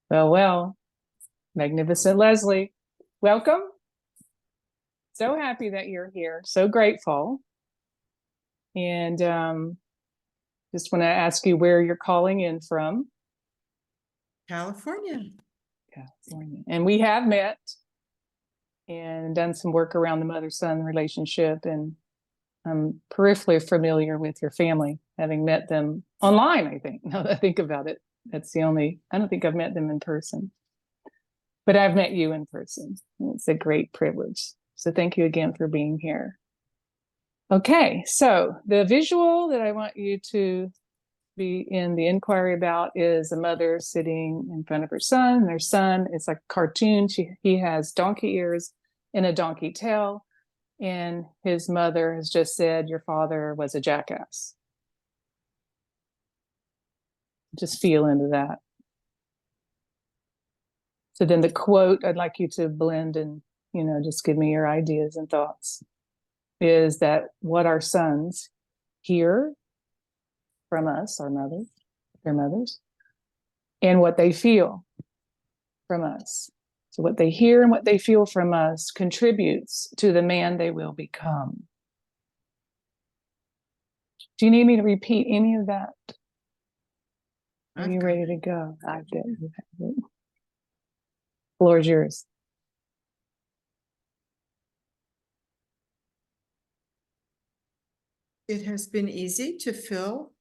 Well, Magnificent Leslie, welcome. So happy that you're here. So grateful. And just want to ask you where you're calling in from. California. California. And we have met and done some work around the mother-son relationship. And I'm peripherally familiar with your family, having met them online, I think. Now that I think about it, that's the only, I don't think I've met them in person. But I've met you in person. It's a great privilege. So thank you again for being here. Okay, so the visual that I want you to be in the inquiry about is a mother sitting in front of her son. And their son is like a cartoon. He has donkey ears and a donkey tail. And his mother has just said, your father was a jackass. Just feel into that. So then the quote I'd like you to blend and, just give me your ideas and thoughts is that what our sons hear from us, our mothers, their mothers, and what they feel from us. So what they hear and what they feel from us contributes to the man they will become. Do you need me to repeat any of that? Are you ready to go? I did. The floor is yours. It has been easy to fill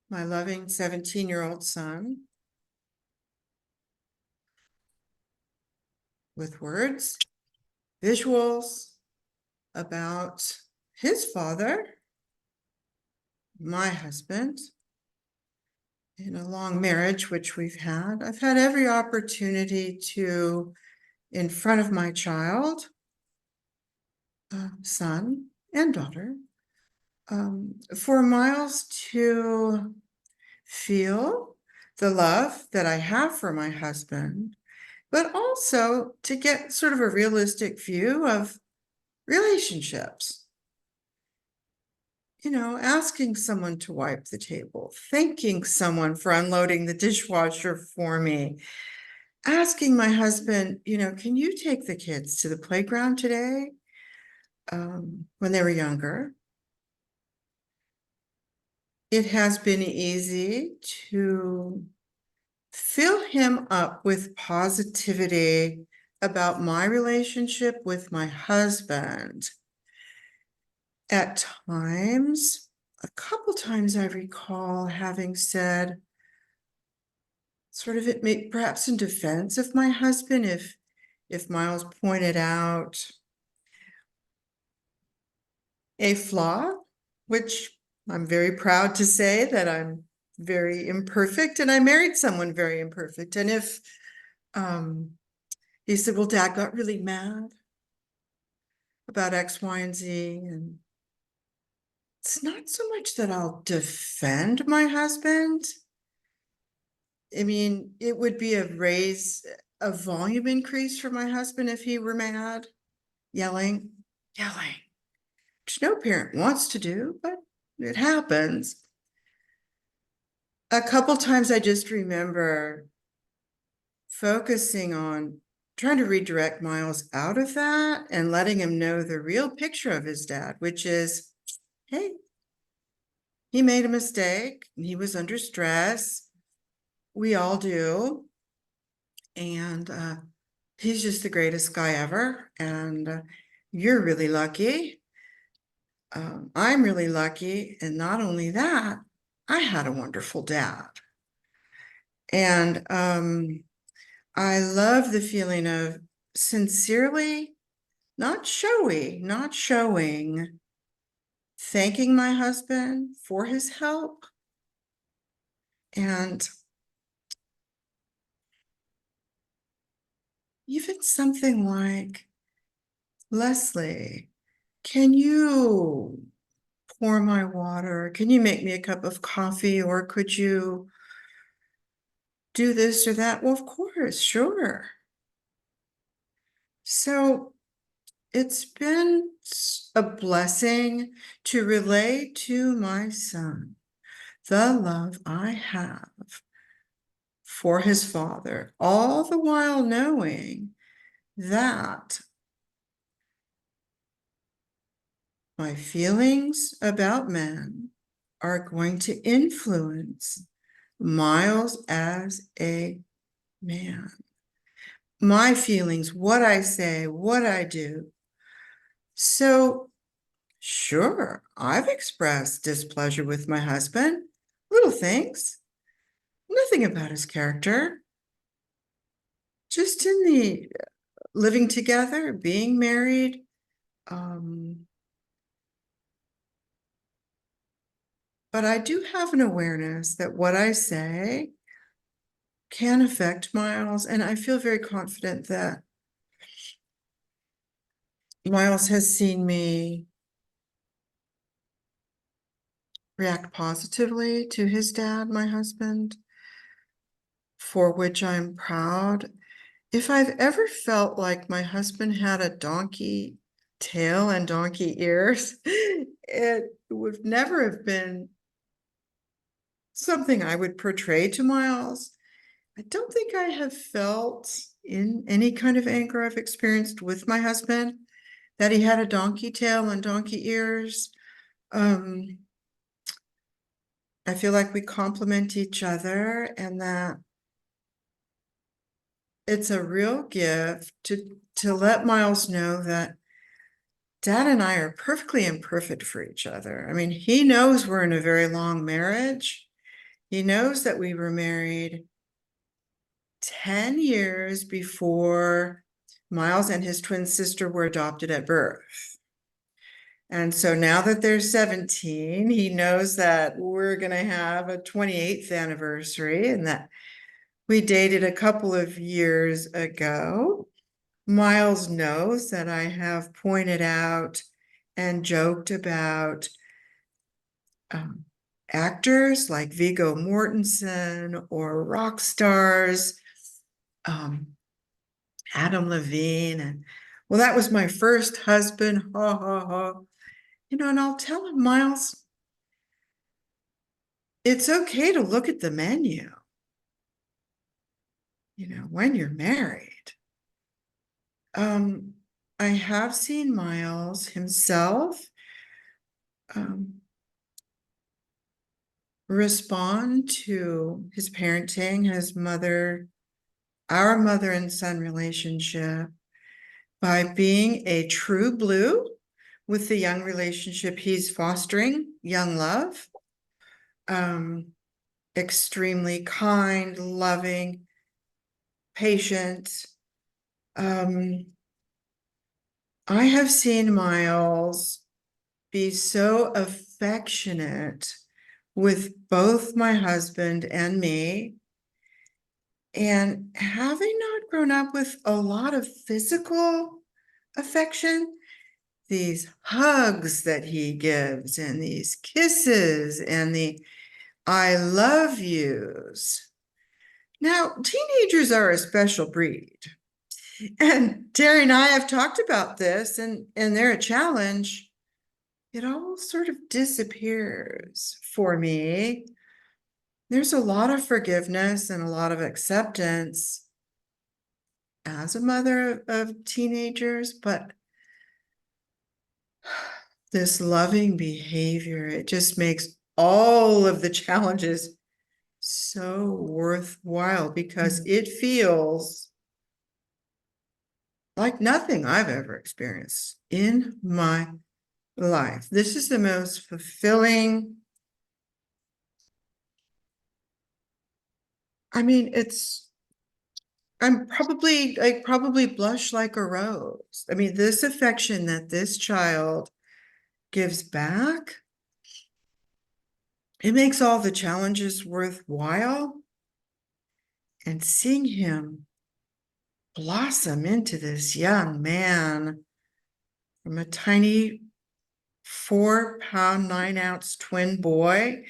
my loving 17-year-old son with words, visuals about his father, my husband, in a long marriage, which we've had. I've had every opportunity to, in front of my child, son and daughter, for Miles to feel the love that I have for my husband, but also to get sort of a realistic view of relationships. Asking someone to wipe the table, thanking someone for unloading the dishwasher for me, asking my husband, can you take the kids to the playground today? When they were younger. It has been easy to fill him up with positivity about my relationship with my husband. At times, a couple times I recall having said, sort of perhaps in defense of my husband, if Miles pointed out a flaw, which I'm very proud to say that I'm very imperfect, and I married someone very imperfect. And if he said, well, Dad got really mad about X, Y, and Z, and it's not so much that I'll defend my husband. I mean, it would be a volume increase for my husband if he were mad, yelling, which no parent wants to do, but it happens. A couple times I just remember focusing on trying to redirect Miles out of that and letting him know the real picture of his dad, which is, hey, he made a mistake and he was under stress. We all do. And he's just the greatest guy ever. And you're really lucky. I'm really lucky. And not only that, I had a wonderful dad. And I love the feeling of sincerely, not showy, not showing, thanking my husband for his help. And even something like, Leslie, can you pour my water? Can you make me a cup of coffee? Or could you do this or that? Well, of course, sure. So it's been a blessing to relay to my son the love I have for his father, all the while knowing that my feelings about men are going to influence Miles as a man. My feelings, what I say, what I do. So, sure, I've expressed displeasure with my husband, little things, nothing about his character, just in the living together, being married. But I do have an awareness that what I say can affect Miles, and I feel very confident that Miles has seen me react positively to his dad, my husband, for which I'm proud. If I've ever felt like my husband had a donkey tail and donkey ears, it would never have been something I would portray to Miles. I don't think I have felt in any kind of anger I've experienced with my husband that he had a donkey tail and donkey ears. I feel like we complement each other and that it's a real gift to let Miles know that Dad and I are perfectly imperfect for each other. I mean, he knows we're in a very long marriage. He knows that we were married 10 years before Miles and his twin sister were adopted at birth. And so now that they're 17, he knows that we're going to have a 28th anniversary and that we dated a couple of years ago. Miles knows that I have pointed out and joked about actors like Viggo Mortensen or rock stars, Adam Levine. And well, that was my first husband. Ha ha ha. And I'll tell him, Miles, it's okay to look at the menu, when you're married. I have seen Miles himself respond to his parenting, our mother and son relationship by being a true blue with the young relationship he's fostering, young love. Extremely kind, loving, patient. I have seen Miles be so affectionate with both my husband and me. And having not grown up with a lot of physical affection, these hugs that he gives and these kisses and the I love yous. Now, teenagers are a special breed. And Terry and I have talked about this, and they're a challenge. It all sort of disappears for me. There's a lot of forgiveness and a lot of acceptance as a mother of teenagers, but this loving behavior, it just makes all of the challenges so worthwhile because it feels like nothing I've ever experienced in my life. This is the most fulfilling. I mean, I probably blush like a rose. I mean, this affection that this child gives back, it makes all the challenges worthwhile. And seeing him blossom into this young man from a tiny 4-pound, 9-ounce twin boy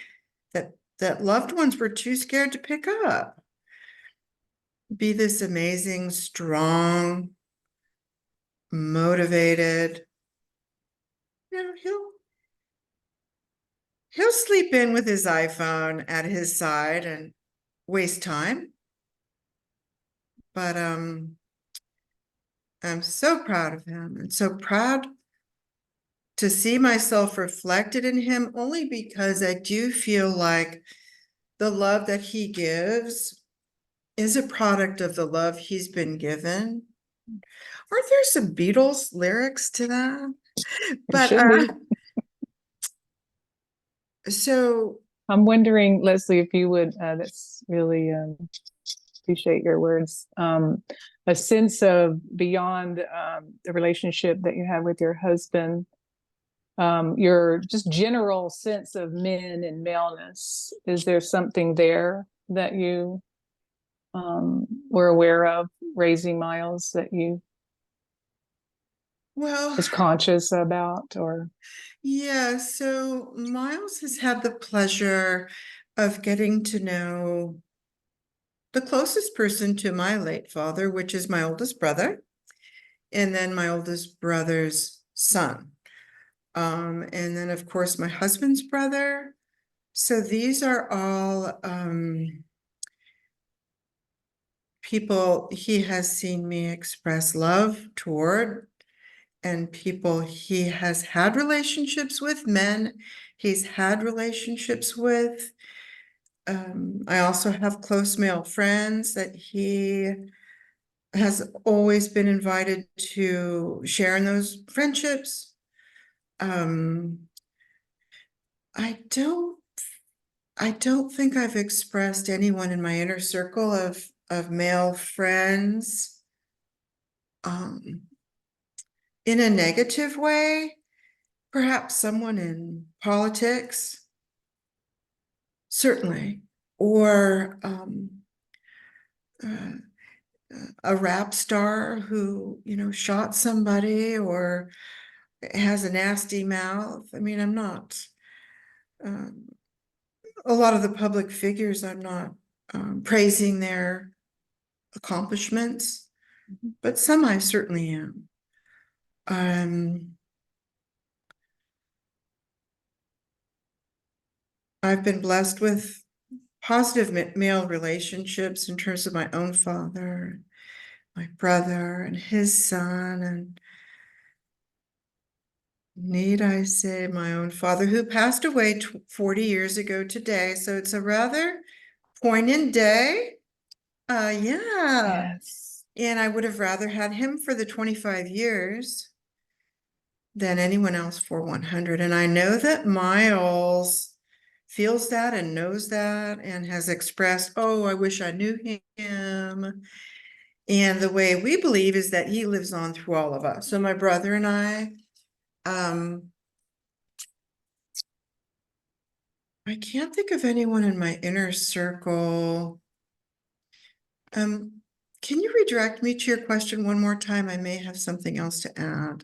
that loved ones were too scared to pick up. Be this amazing, strong, motivated. He'll sleep in with his iPhone at his side and waste time. but I'm so proud of him and so proud to see myself reflected in him, only because I do feel like the love that he gives is a product of the love he's been given. Aren't there some Beatles lyrics to that? There But should be. so I'm wondering, Leslie, if you would, that's really appreciate your words. A sense of beyond the relationship that you have with your husband, your just general sense of men and maleness. Is there something there that you were aware of raising Miles that you well, was conscious about, or yeah, so Miles has had the pleasure of getting to know the closest person to my late father, which is my oldest brother, and then my oldest brother's son. And then of course my husband's brother. So these are all people he has seen me express love toward, and people he has had relationships with, men he's had relationships with. I also have close male friends that he has always been invited to share in those friendships. Um, I don't I don't think I've expressed anyone in my inner circle of male friends um, in a negative way. Perhaps someone in politics, certainly, or uh, a rap star who, shot somebody or has a nasty mouth. I mean, I'm not, um, a lot of the public figures, I'm not praising their accomplishments, but some I certainly am. Um, I've been blessed with positive male relationships in terms of my own father, my brother, and his son, and need I say my own father, who passed away 40 years ago today. So it's a rather poignant day. Yeah. yes, And I would have rather had him for the 25 years than anyone else for 100. And I know that Miles feels that and knows that and has expressed, oh, I wish I knew him. And the way we believe is that he lives on through all of us. So my brother and I can't think of anyone in my inner circle. Can you redirect me to your question one more time? I may have something else to add.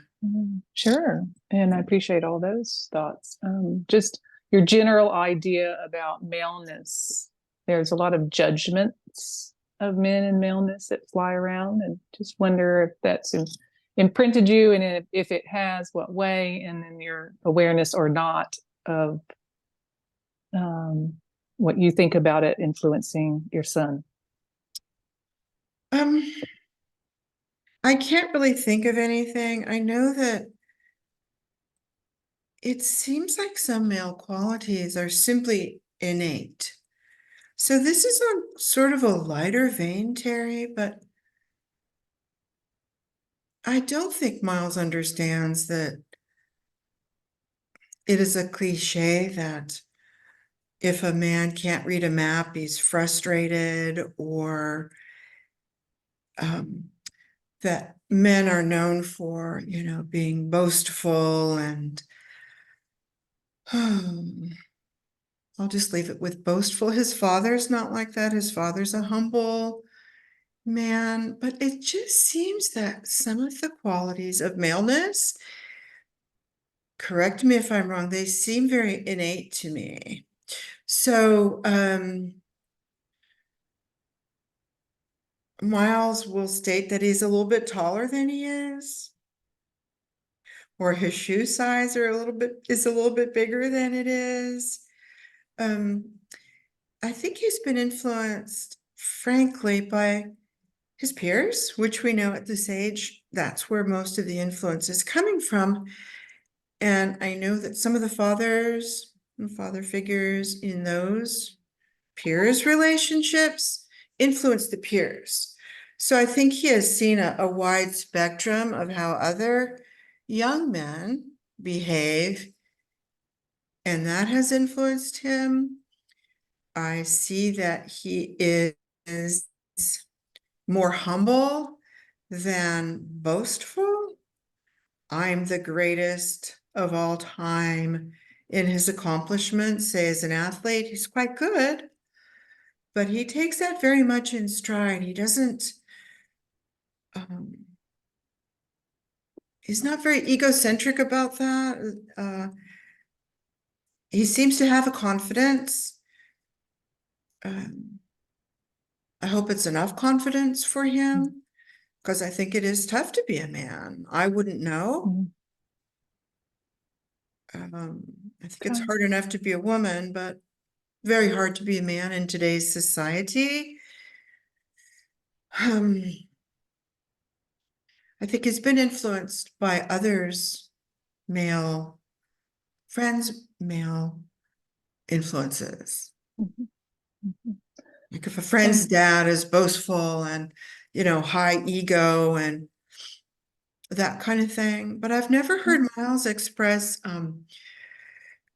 sure. And I appreciate all those thoughts. Just your general idea about maleness. There's a lot of judgments of men and maleness that fly around, and just wonder if that's imprinted you, and if it has, what way, and then your awareness or not of um, what you think about it influencing your son. Um, I can't really think of anything. I know that it seems like some male qualities are simply innate. So this is on sort of a lighter vein, Terry, but I don't think Miles understands that it is a cliche that if a man can't read a map, he's frustrated, or that men are known for, being boastful and I'll just leave it with boastful. His father's not like that. His father's a humble man, but it just seems that some of the qualities of maleness, correct me if I'm wrong, they seem very innate to me. So Miles will state that he's a little bit taller than he is, or his shoe size is a little bit bigger than it is. Um, I think he's been influenced, frankly, by his peers, which we know at this age, that's where most of the influence is coming from. And I know that some of the fathers and father figures in those peers relationships influence the peers. So I think he has seen a wide spectrum of how other young men behave, and that has influenced him. I see that he is more humble than boastful. I'm the greatest of all time in his accomplishments, say as an athlete, he's quite good, but he takes that very much in stride. He doesn't, he's not very egocentric about that. He seems to have a confidence. I hope it's enough confidence for him, because I think it is tough to be a man. I wouldn't know. Mhm. I think it's Okay. hard enough to be a woman, but very hard to be a man in today's society. I think he's been influenced by others, male friends, male influences. Mhm. Mhm. Like if a friend's And dad is boastful and, high ego and that kind of thing. But I've never heard Miles express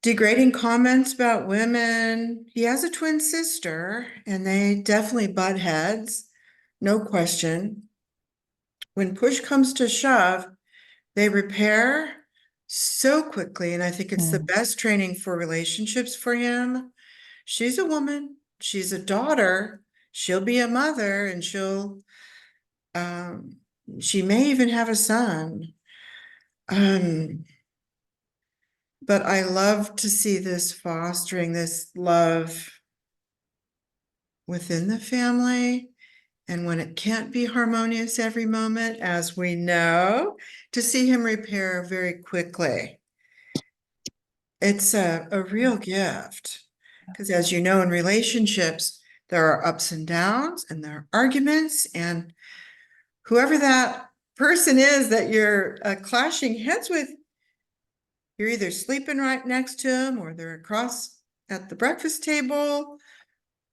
degrading comments about women. He has a twin sister, and they definitely butt heads, no question. When push comes to shove, they repair so quickly, and I think it's the mm, best training for relationships for him. She's a woman, she's a daughter, she'll be a mother, and um, she may even have a son. Um, but I love to see this fostering this love within the family. And when it can't be harmonious every moment, as we know, to see him repair very quickly. It's a real gift. Because as you know, in relationships, there are ups and downs and there are arguments, and whoever that person is that you're clashing heads with, you're either sleeping right next to them, or they're across at the breakfast table,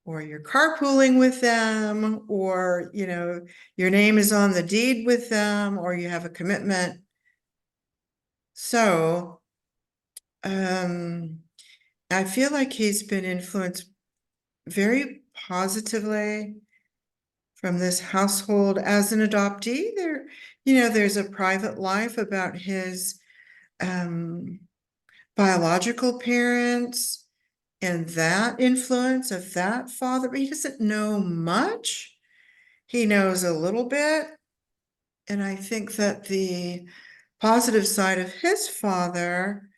or you're carpooling with them, or your name is on the deed with them, or you have a commitment. So I feel like he's been influenced very positively from this household as an adoptee. There's a private life about his um, biological parents and that influence of that father, but he doesn't know much. He knows a little bit. And I think that the positive side of his father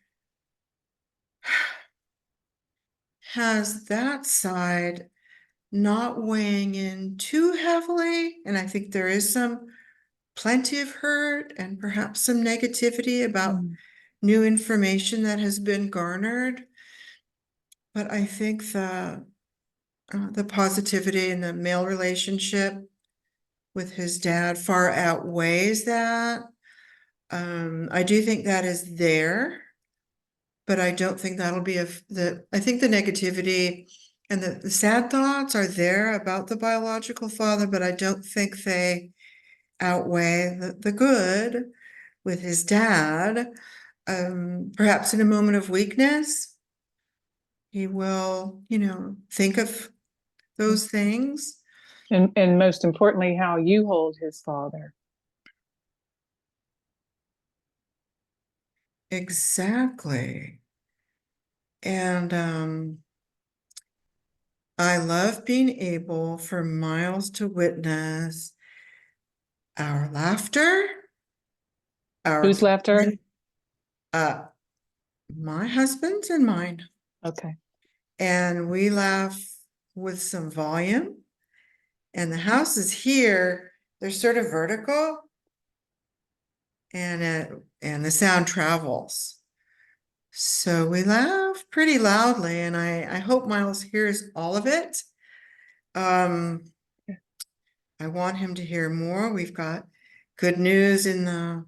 has that side not weighing in too heavily. And I think there is plenty of hurt and perhaps some negativity about mm, new information that has been garnered. But I think the positivity in the male relationship with his dad far outweighs that. I do think that is there, but I don't think that'll be I think the negativity and the sad thoughts are there about the biological father, but I don't think they outweigh the good with his dad. Perhaps in a moment of weakness, he will, think of mm. those things. And most importantly, how you hold his father. Exactly. And I love being able for Miles to witness our laughter, our Whose laughter? uh, my husband's and mine. Okay. And we laugh with some volume. And the houses here, they're sort of vertical, and the sound travels. So we laugh pretty loudly, and I hope Miles hears all of it. Um, I want him to hear more. We've got good news in the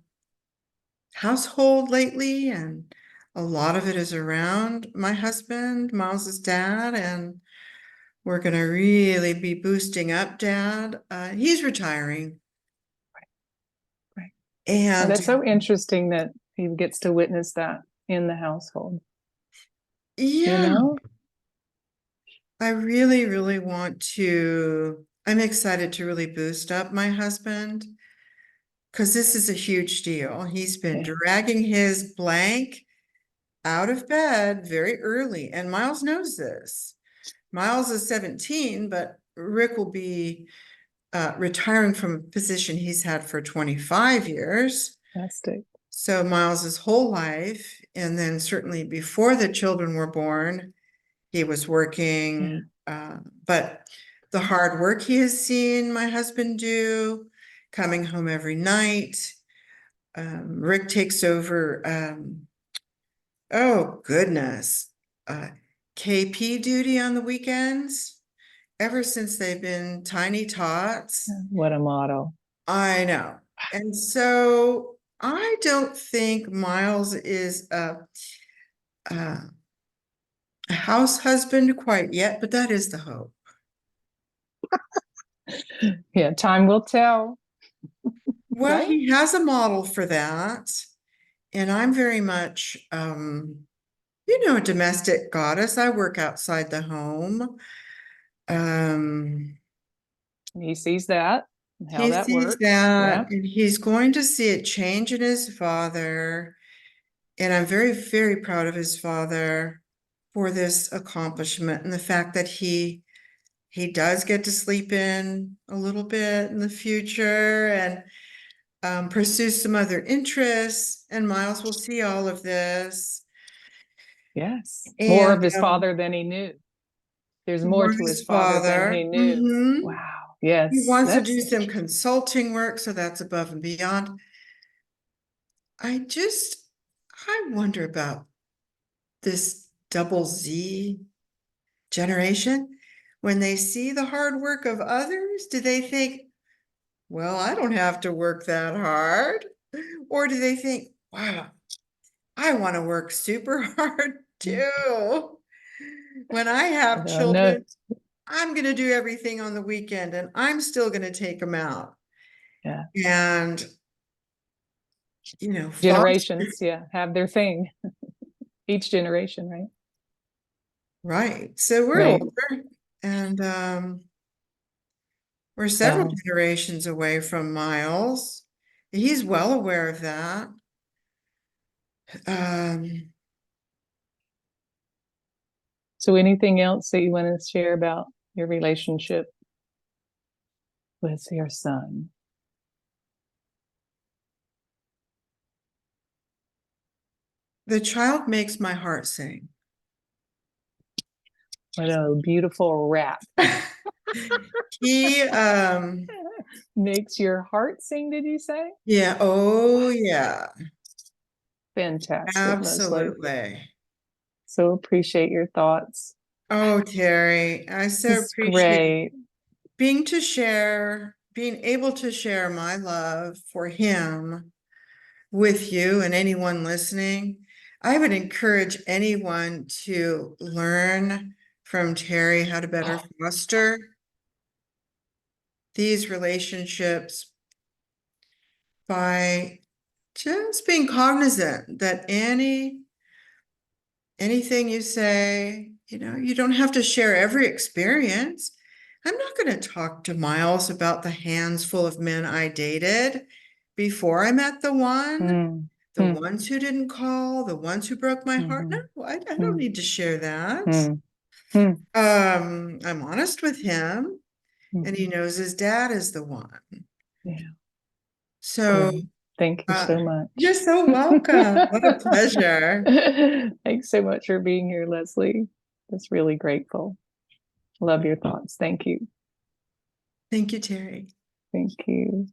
household lately, and a lot of it is around my husband, Miles's dad, and we're going to really be boosting up dad. He's retiring. Right. Well, And that's so interesting that he gets to witness that in the household. yeah, You I really, really want to. I'm excited to really boost up my husband because this is a huge deal. He's been Yeah. dragging his blank out of bed very early, and Miles knows this. Miles is 17, but Rick will be retiring from a position he's had for 25 years. Fantastic. So Miles's whole life, and then certainly before the children were born, he was working. But the hard work he has seen my husband do, coming home every night. Rick takes over. Oh goodness, KP duty on the weekends. Ever since they've been tiny tots. What a motto. I know. And so I don't think Miles is a house husband quite yet, but that is the hope. Yeah, time will tell. Well, Right? he has a model for that. And I'm very much, a domestic goddess. I work outside the home. Um, He sees that and how he that sees works. Yeah. that, and he's going to see it change in his father. And I'm very, very proud of his father for this accomplishment and the fact that he does get to sleep in a little bit in the future and pursue some other interests. And Miles will see all of this. Yes. More And of his father than he knew. There's more for to his his father than he father, knew. Wow. he Yes. wants to That's do some consulting work, so that's above and beyond. I wonder about this double Z generation. When they see the hard work of others, do they think, well, I don't have to work that hard? Or do they think, wow, I want to work super hard too? When I I have don't know. children, I'm going to do everything on the weekend and I'm still going to take them out. Yeah. And, Generations, foster, yeah, have their thing. Each generation, right? right. So we're Right. older and we're several Well, generations away from Miles. He's well aware of that. Um, so anything else that you want to share about your relationship with your son? the child makes my heart sing. What a beautiful rap. He, Makes your heart sing, did you say? yeah, oh yeah, Fantastic, Leslie. absolutely. So appreciate your thoughts. Oh, Terry, I so This is appreciate great. being able to share my love for him with you and anyone listening. I would encourage anyone to learn from Terry how to better foster these relationships by just being cognizant that anything you say, you don't have to share every experience. I'm not going to talk to Miles about the hands full of men I dated before I met Mm, the mm, ones who didn't call, the ones who broke my heart. mhm, No, I don't mm, need to share that. mm, mm, I'm honest with him, and he mhm. knows his dad is the one. Yeah, So, great. Thank you so you're much. so welcome. What a pleasure. Thanks so much for being here, Leslie. Just really grateful. Love your thoughts. Thank you. Thank you, Terry. Thank you.